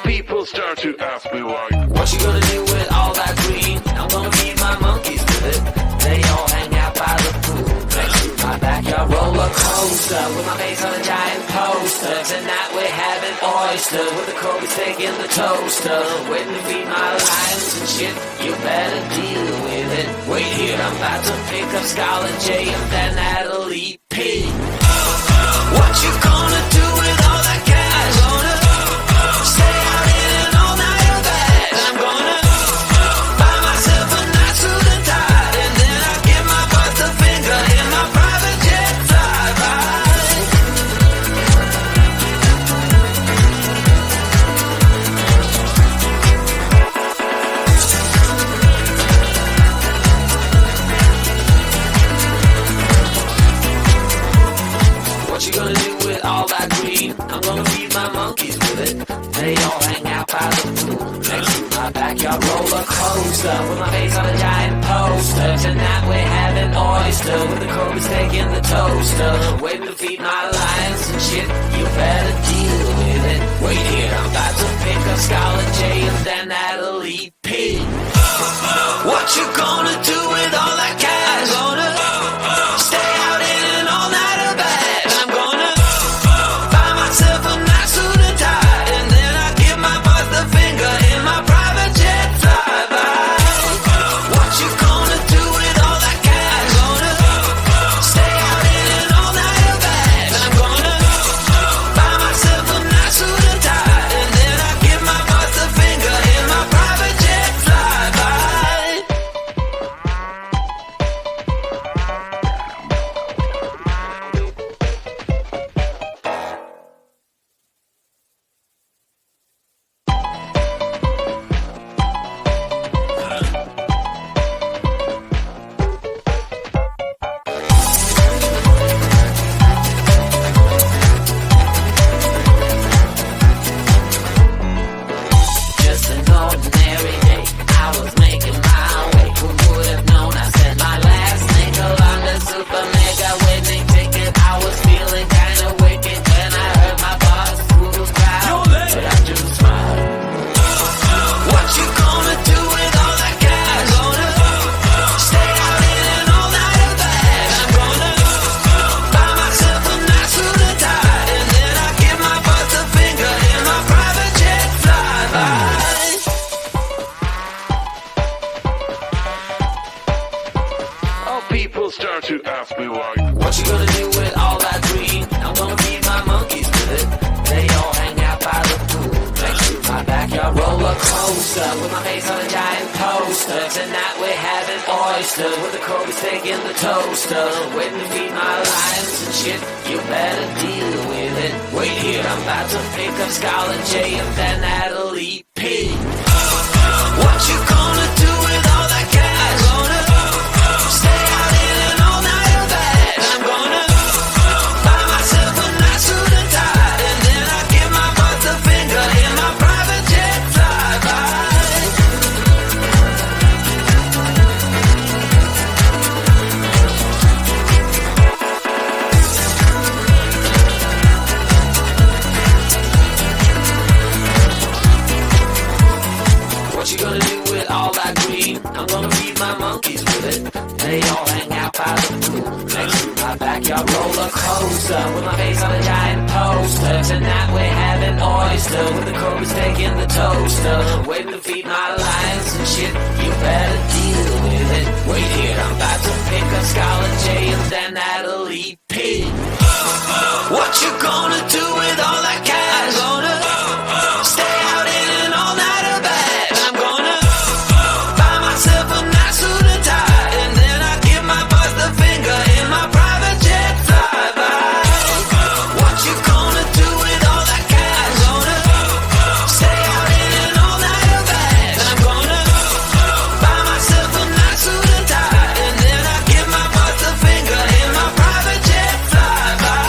People start to ask me why. What you gonna do with all that green? I'm gonna feed my monkeys with it. They all hang out by the pool next to my backyard roller coaster with my face on a giant poster. Tonight we're having oyster with the Kobe steak in the toaster. Waiting to feed my lions and shit. You better deal with it. Wait here, I'm about to pick up Scarlett J and then Natalie P. What you gonna do with all that cash? Gonna stay out in an all-nighter bag. I'm gonna buy myself a nice suit and tie, and then I give my butt the finger in my private jet flyby. What you gonna do with all that green? I'm gonna feed my monkeys with it. They all hang out by the pool next to my backyard roller coaster with my face on a giant poster. Tonight we're having oyster with the Kobe steak in the toaster. Waiting to feed my lions and shit. You better deal with it. Wait here, I'm about to pick up Scarlett J and then Natalie P. What you gonna do with all that cash? Gonna stay out in an all-nighter bag. I'm gonna buy myself a nice suit and tie, and then I give my boss the finger in my private jet flyby. What you gonna do with all that cash? Gonna stay out in an all-nighter bag. I'm gonna buy myself a nice suit and tie, and then I give my boss the finger in my private jet flyby. Just an ordinary day, I was making my way. Who would have known I said my last nickel on the super mega winning ticket? I was feeling kinda wicked when I heard my boss poodle growl, but I just smiled. What you gonna do with all that cash? Gonna stay out in an all-nighter bag. I'm gonna buy myself a nice suit and tie, and then I give my boss the finger in my private jet flyby. Oh, people start to ask me why. What you gonna do with all that green? I'm gonna feed my monkeys with it. They all hang out by the pool next to my backyard roller coaster with my face on a giant poster. Tonight we're having oyster with the Kobe steak in the toaster. Waiting to feed my lions and shit. You better deal with it. Wait here, I'm about to pick up Scarlett J and then Natalie P. What you gonna do with all that cash? Gonna stay out in an all-nighter bag. I'm gonna buy myself a nice suit and tie, and then I give my boss the finger in my private jet flyby. What you gonna do with all that green? I'm gonna feed my monkeys with it. They all hang out by the pool next to my backyard roller coaster with my face on a giant poster. Tonight we're having oyster with the Kobe steak in the toaster. Waiting to feed my lions and shit. You better deal with it. Wait here, I'm about to pick up Scarlett J and then Natalie P. What you gonna do with all that cash? Gonna stay out in an all-nighter bag. I'm gonna buy myself a nice suit and tie, and then I give my boss the finger in my private jet flyby. What you gonna do with all that cash? Gonna stay out in an all-nighter bag. I'm gonna buy myself a nice suit and tie, and then I give my boss the finger in my private jet flyby.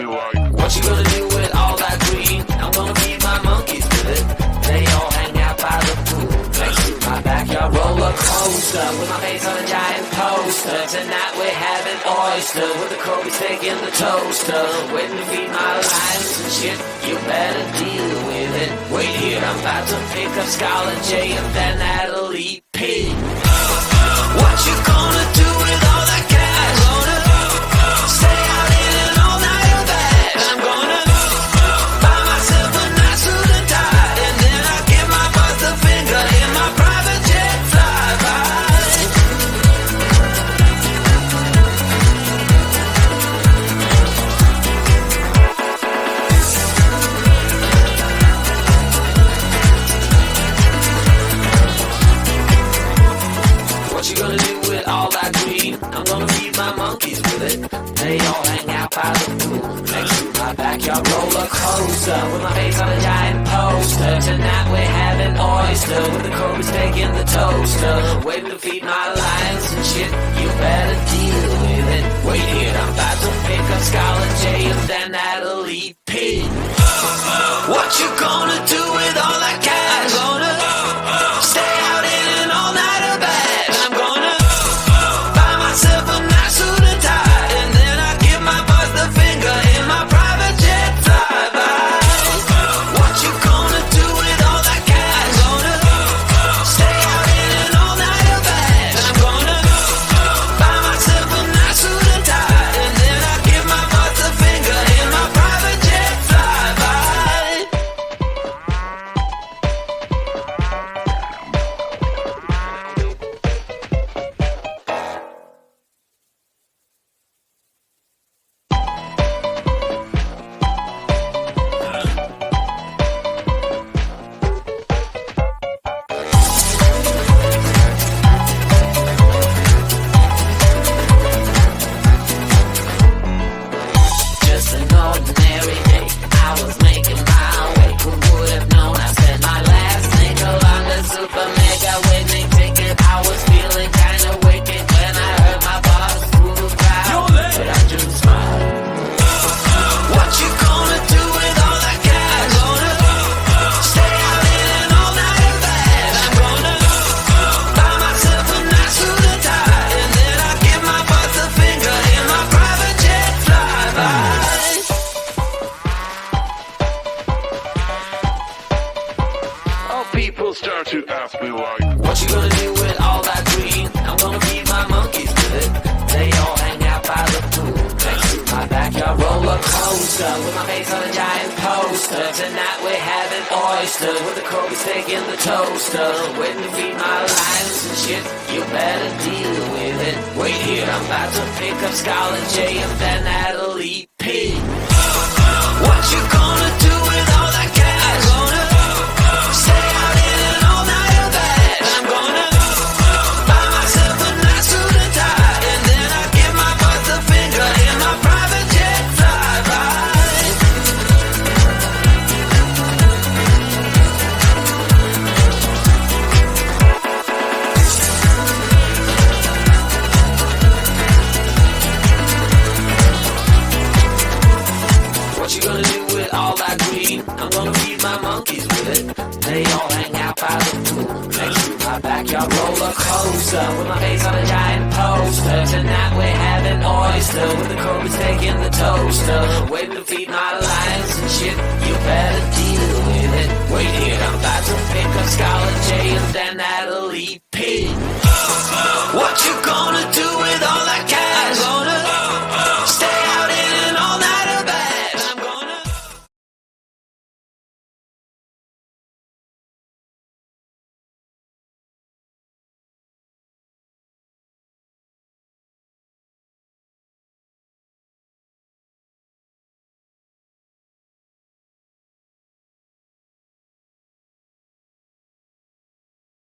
me like, what you gonna do with all that green? I'm gonna feed my monkeys with it. They all hang out by the pool next to my backyard roller coaster with my face on a giant poster. Tonight we're having oyster with the Kobe steak in the toaster. Waiting to feed my lions and shit. You better deal with it. Wait here, I'm about to pick up Scarlett J and then Natalie P. What you gonna do with all that cash? Gonna stay out in an all-nighter bag. I'm gonna buy myself a nice suit and tie, and then I'll give my boss the finger in my private jet flyby. What you gonna do with all that green? I'm gonna feed my monkeys with it. They all hang out by the pool next to my backyard roller coaster with my face on a giant poster. Tonight we're having oyster with the Kobe steak in the toaster. Waiting to feed my lions and shit. You better deal with it. Wait here, I'm about to pick up Scarlett J and then Natalie P. What you gonna do with all that cash? Gonna stay out in an all-nighter bag. I'm gonna buy myself a nice suit and tie, and then I give my boss the finger in my private jet flyby. What you gonna do with all that cash? Gonna stay out in an all-nighter bag. I'm gonna buy myself a nice suit and tie, and then I give my boss the finger in my private jet flyby. Just an ordinary day, I was making my way. Who would have known I spent my last nickel on the super mega winning ticket? I was feeling kinda wicked when I heard my boss through the crowd, but I just smiled. What you gonna do with all that cash? Gonna stay out in an all-nighter bag. I'm gonna buy myself a nice suit and tie, and then I give my boss the finger in my private jet flyby. oh, people start to ask me like, What you gonna do with all that green? I'm gonna feed my monkeys with it. They all hang out by the pool next to my backyard roller coaster with my face on a giant poster. Tonight we're having oyster with the Kobe steak in the toaster. Waiting to feed my lions and shit. You better deal with it. Wait here, I'm about to pick up Scarlett J and then Natalie P. What you gonna do with all that cash? Gonna stay out in an all-nighter bag. I'm gonna buy myself a nice suit and tie, and then I give my boss the finger in my private jet flyby. What you gonna do with all that green? I'm gonna feed my monkeys with it. They all hang out by the pool next to my backyard roller coaster with my face on a giant poster. Tonight we're having oyster with the Kobe steak in the toaster. Waiting to feed my lions and shit. You better deal with it. Wait here, I'm about to pick up Scarlett J and then Natalie P. What you gonna do